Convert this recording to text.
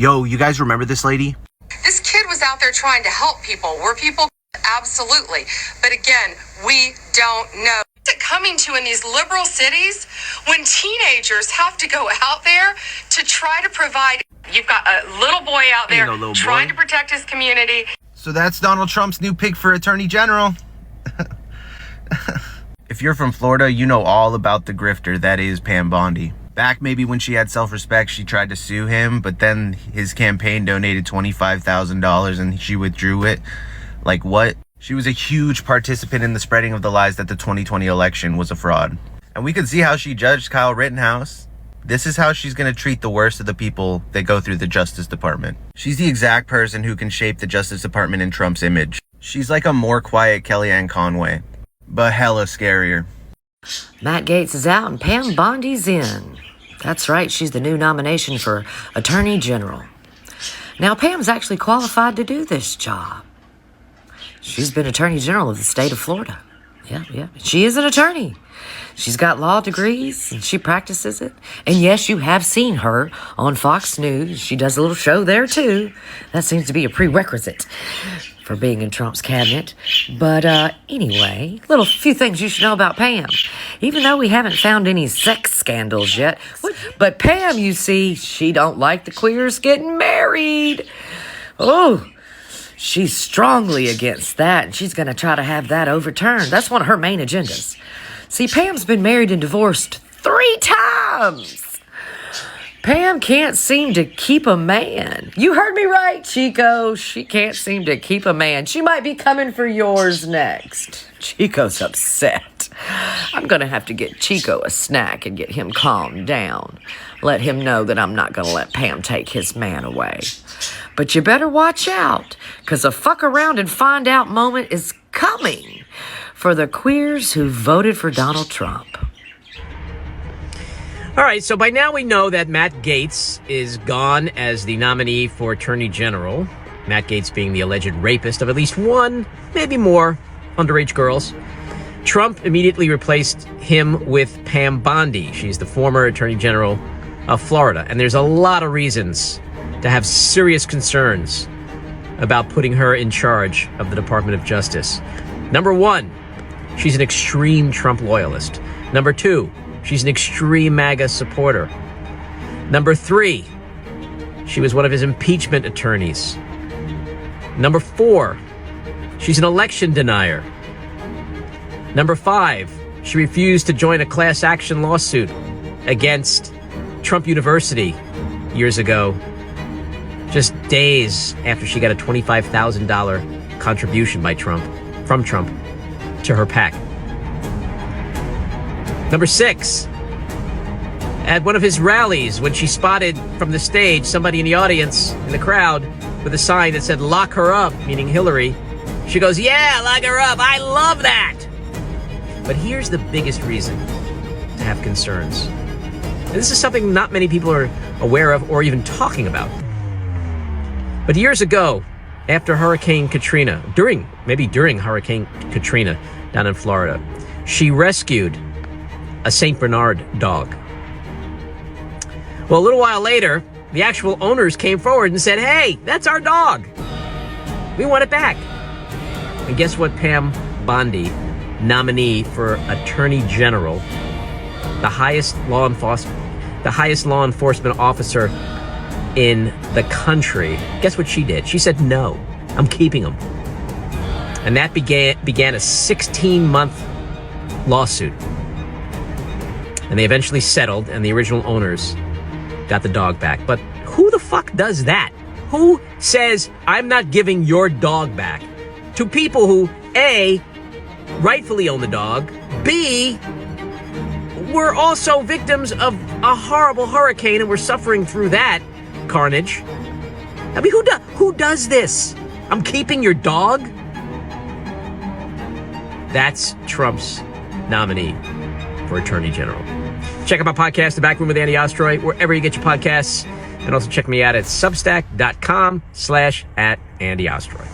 Yo, you guys remember this lady? This kid was out there trying to help people. Were people? Absolutely. But again, we don't know. What's it coming to in these liberal cities when teenagers have to go out there to try to provide? You've got a little boy out there trying to protect his community. So that's Donald Trump's new pick for Attorney General. If you're from Florida, you know all about the grifter that is Pam Bondi. Back maybe when she had self-respect, she tried to sue him, but then his campaign donated $25,000 and she withdrew it. Like what? She was a huge participant in the spreading of the lies that the 2020 election was a fraud. And we could see how she judged Kyle Rittenhouse. This is how she's going to treat the worst of the people that go through the Justice Department. She's the exact person who can shape the Justice Department in Trump's image. She's like a more quiet Kellyanne Conway, but hella scarier. Matt Gaetz is out and Pam Bondi's in. That's right, she's the new nomination for Attorney General. Now, Pam's actually qualified to do this job. She's been Attorney General of the state of Florida. Yeah. She is an attorney. She's got law degrees and she practices it. And yes, you have seen her on Fox News. She does a little show there too. That seems to be a prerequisite for being in Trump's cabinet. But anyway, few things you should know about Pam. Even though we haven't found any sex scandals yet. But Pam, you see, she don't like the queers getting married. Oh, she's strongly against that, and she's going to try to have that overturned. That's one of her main agendas. See, Pam's been married and divorced 3 times. Pam can't seem to keep a man. You heard me right, Chico. She can't seem to keep a man. She might be coming for yours next. Chico's upset. I'm going to have to get Chico a snack and get him calmed down. Let him know that I'm not going to let Pam take his man away. But you better watch out, because a fuck around and find out moment is coming for the queers who voted for Donald Trump. All right, so by now we know that Matt Gaetz is gone as the nominee for Attorney General. Matt Gaetz being the alleged rapist of at least one, maybe more, underage girls. Trump immediately replaced him with Pam Bondi. She's the former Attorney General of Florida. And there's a lot of reasons to have serious concerns about putting her in charge of the Department of Justice. Number one, she's an extreme Trump loyalist. Number two, she's an extreme Maga supporter. Number three, she was one of his impeachment attorneys. Number four, she's an election denier. Number five, she refused to join a class action lawsuit against Trump University years ago, just days after she got a $25,000 contribution from Trump to her PAC. Number six, at one of his rallies, when she spotted from the stage somebody in the audience, in the crowd, with a sign that said, "Lock her up," meaning Hillary, she goes, "Yeah, lock her up. I love that." But here's the biggest reason to have concerns. And this is something not many people are aware of or even talking about. But years ago, after Hurricane Katrina, during Hurricane Katrina down in Florida, she rescued a St. Bernard dog. Well, a little while later, the actual owners came forward and said, "Hey, that's our dog. We want it back." And guess what Pam Bondi, nominee for Attorney General, the highest law enforcement officer in the country, guess what she did? She said, "No, I'm keeping him." And that began a 16-month lawsuit. And they eventually settled, and the original owners got the dog back. But who the fuck does that? Who says, "I'm not giving your dog back" to people who, A, rightfully own the dog, B, were also victims of a horrible hurricane and were suffering through that carnage? I mean, who does this? "I'm keeping your dog"? That's Trump's nominee for Attorney General. Check out my podcast, The Back Room with Andy Ostroy, wherever you get your podcasts. And also check me out at substack.com/@AndyOstroy.